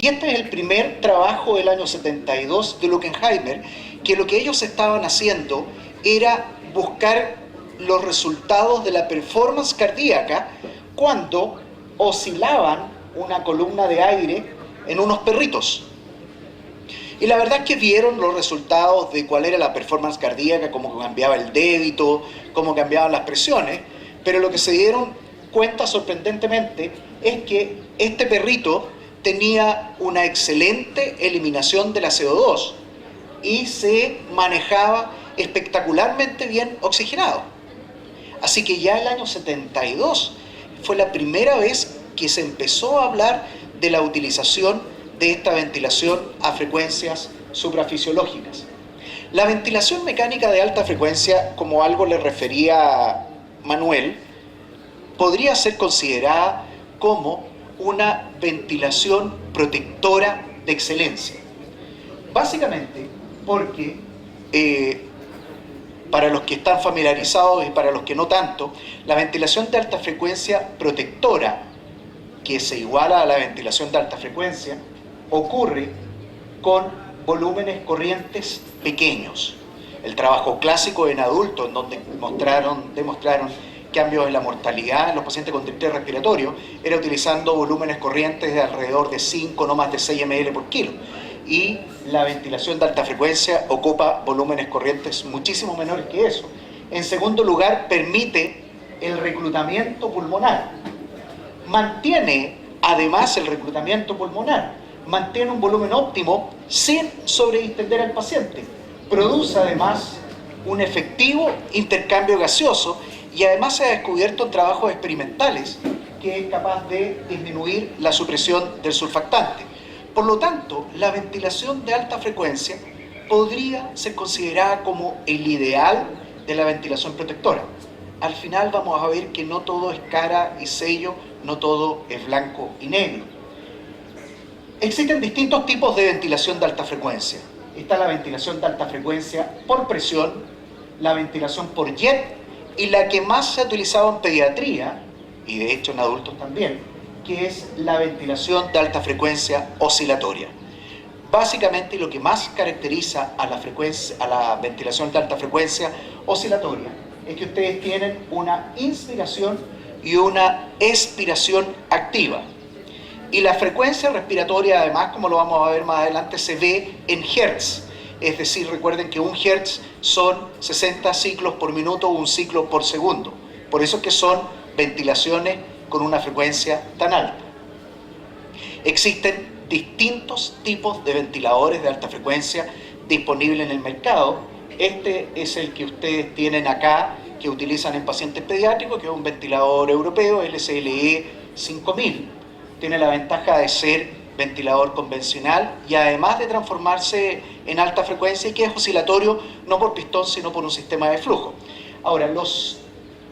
Y este es el primer trabajo del año 72 de Luckenheimer, que lo que ellos estaban haciendo era buscar los resultados de la performance cardíaca cuando oscilaban una columna de aire en unos perritos. Y la verdad es que vieron los resultados de cuál era la performance cardíaca, cómo cambiaba el débito, cómo cambiaban las presiones, pero lo que se dieron cuenta sorprendentemente es que este perrito tenía una excelente eliminación de la CO2 y se manejaba espectacularmente bien oxigenado. Así que ya el año 72 fue la primera vez que se empezó a hablar de la utilización de esta ventilación a frecuencias suprafisiológicas. La ventilación mecánica de alta frecuencia, como algo le refería Manuel, podría ser considerada como una ventilación protectora de excelencia. Básicamente porque para los que están familiarizados y para los que no tanto, la ventilación de alta frecuencia protectora, que se iguala a la ventilación de alta frecuencia, ocurre con volúmenes corrientes pequeños. El trabajo clásico en adultos, en donde demostraron cambios en la mortalidad en los pacientes con distrés respiratorio, era utilizando volúmenes corrientes de alrededor de 5, no más de 6 ml por kilo. Y la ventilación de alta frecuencia ocupa volúmenes corrientes muchísimo menores que eso. En segundo lugar, permite el reclutamiento pulmonar. Mantiene además el reclutamiento pulmonar, mantiene un volumen óptimo sin sobredistender al paciente. Produce además un efectivo intercambio gaseoso y además se ha descubierto en trabajos experimentales que es capaz de disminuir la supresión del surfactante. Por lo tanto, la ventilación de alta frecuencia podría ser considerada como el ideal de la ventilación protectora. Al final vamos a ver que no todo es cara y sello, no todo es blanco y negro. Existen distintos tipos de ventilación de alta frecuencia. Está la ventilación de alta frecuencia por presión, la ventilación por jet y la que más se ha utilizado en pediatría, y de hecho en adultos también, que es la ventilación de alta frecuencia oscilatoria. Básicamente lo que más caracteriza a la ventilación de alta frecuencia oscilatoria es que ustedes tienen una inspiración y una expiración activa. Y la frecuencia respiratoria, además, como lo vamos a ver más adelante, se ve en hertz. Es decir, recuerden que un hertz son 60 ciclos por minuto o un ciclo por segundo. Por eso es que son ventilaciones con una frecuencia tan alta. Existen distintos tipos de ventiladores de alta frecuencia disponibles en el mercado. Este es el que ustedes tienen acá, que utilizan en pacientes pediátricos, que es un ventilador europeo, LSLE 5000. Tiene la ventaja de ser ventilador convencional y además de transformarse en alta frecuencia y que es oscilatorio no por pistón sino por un sistema de flujo. Ahora,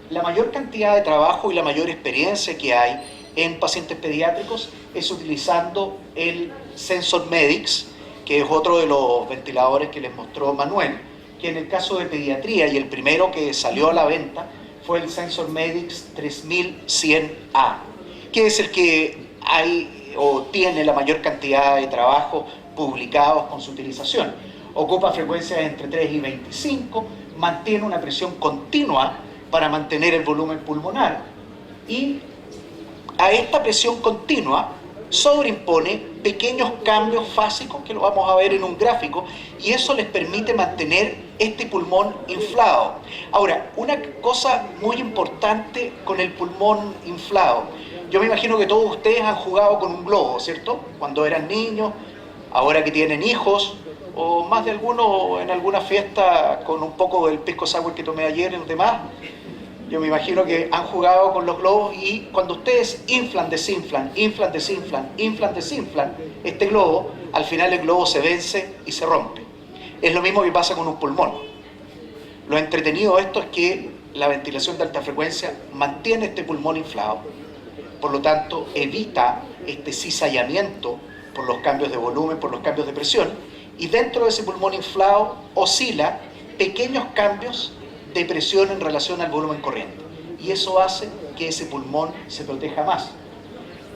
la mayor cantidad de trabajo y la mayor experiencia que hay en pacientes pediátricos es utilizando el Sensor Medix, que es otro de los ventiladores que les mostró Manuel, que en el caso de pediatría y el primero que salió a la venta fue el Sensor Medix 3100A, que es el que hay o tiene la mayor cantidad de trabajos publicados con su utilización. Ocupa frecuencias entre 3 y 25, mantiene una presión continua para mantener el volumen pulmonar y a esta presión continua sobreimpone pequeños cambios fásicos que lo vamos a ver en un gráfico y eso les permite mantener este pulmón inflado. Ahora, una cosa muy importante con el pulmón inflado, yo me imagino que todos ustedes han jugado con un globo, ¿cierto? Cuando eran niños, ahora que tienen hijos, o más de alguno en alguna fiesta con un poco del pisco sour que tomé ayer y los demás. Yo me imagino que han jugado con los globos y cuando ustedes inflan, desinflan, inflan, desinflan, inflan, desinflan este globo, al final el globo se vence y se rompe. Es lo mismo que pasa con un pulmón. Lo entretenido de esto es que la ventilación de alta frecuencia mantiene este pulmón inflado, por lo tanto evita este cizallamiento por los cambios de volumen, por los cambios de presión, y dentro de ese pulmón inflado oscila pequeños cambios de presión en relación al volumen corriente y eso hace que ese pulmón se proteja más.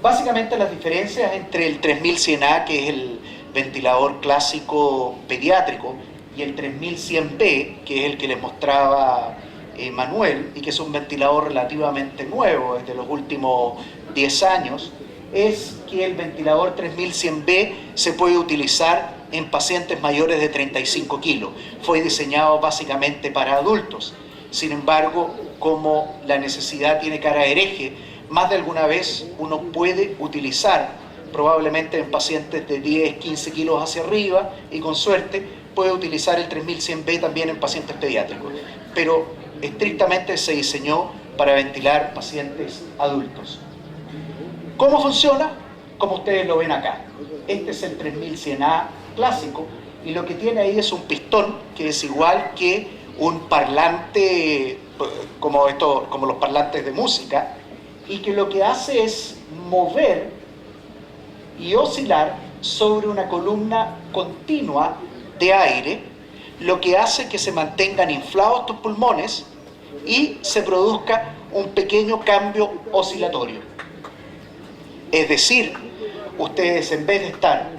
Básicamente las diferencias entre el 3100A, que es el ventilador clásico pediátrico, y el 3100B, que es el que les mostraba Manuel, y que es un ventilador relativamente nuevo, desde los últimos 10 años, es que el ventilador 3100B se puede utilizar en pacientes mayores de 35 kilos. Fue diseñado básicamente para adultos. Sin embargo, como la necesidad tiene cara de hereje, más de alguna vez uno puede utilizar, probablemente en pacientes de 10, 15 kilos hacia arriba, y con suerte puede utilizar el 3100B también en pacientes pediátricos. Pero estrictamente se diseñó para ventilar pacientes adultos. ¿Cómo funciona? Como ustedes lo ven acá. Este es el 3100A clásico, y lo que tiene ahí es un pistón que es igual que un parlante, como los parlantes de música, y que lo que hace es mover y oscilar sobre una columna continua de aire, lo que hace que se mantengan inflados tus pulmones y se produzca un pequeño cambio oscilatorio. Es decir, ustedes, en vez de estar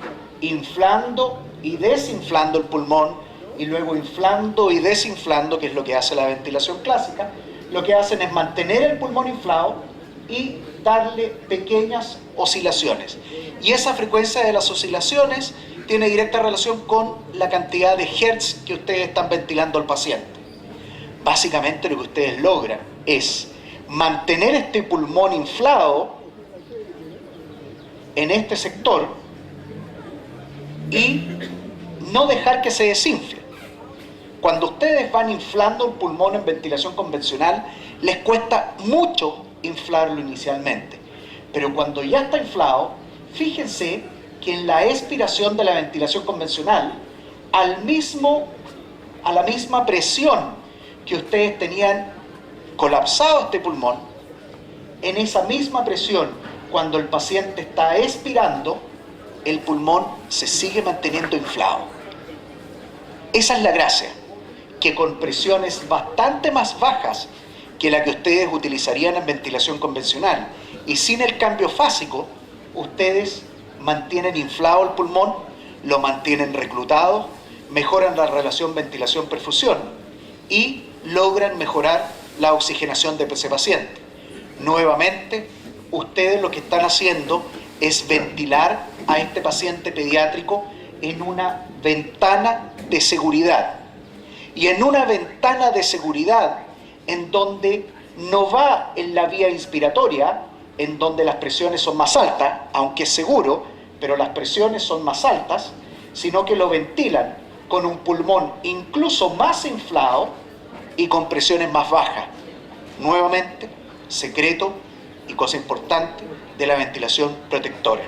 inflando y desinflando el pulmón y luego inflando y desinflando, que es lo que hace la ventilación clásica, lo que hacen es mantener el pulmón inflado y darle pequeñas oscilaciones. Y esa frecuencia de las oscilaciones tiene directa relación con la cantidad de hertz que ustedes están ventilando al paciente. Básicamente lo que ustedes logran es mantener este pulmón inflado en este sector y no dejar que se desinfle. Cuando ustedes van inflando un pulmón en ventilación convencional, les cuesta mucho inflarlo inicialmente. Pero cuando ya está inflado, fíjense que en la expiración de la ventilación convencional, a la misma presión que ustedes tenían colapsado este pulmón, en esa misma presión, cuando el paciente está expirando, el pulmón se sigue manteniendo inflado. Esa es la gracia, que con presiones bastante más bajas que la que ustedes utilizarían en ventilación convencional y sin el cambio fásico, ustedes mantienen inflado el pulmón, lo mantienen reclutado, mejoran la relación ventilación-perfusión y logran mejorar la oxigenación de ese paciente. Nuevamente, ustedes lo que están haciendo es ventilar a este paciente pediátrico en una ventana de seguridad. Y en una ventana de seguridad en donde no va en la vía inspiratoria, en donde las presiones son más altas, aunque es seguro, pero las presiones son más altas, sino que lo ventilan con un pulmón incluso más inflado y con presiones más bajas. Nuevamente, secreto y cosa importante de la ventilación protectora.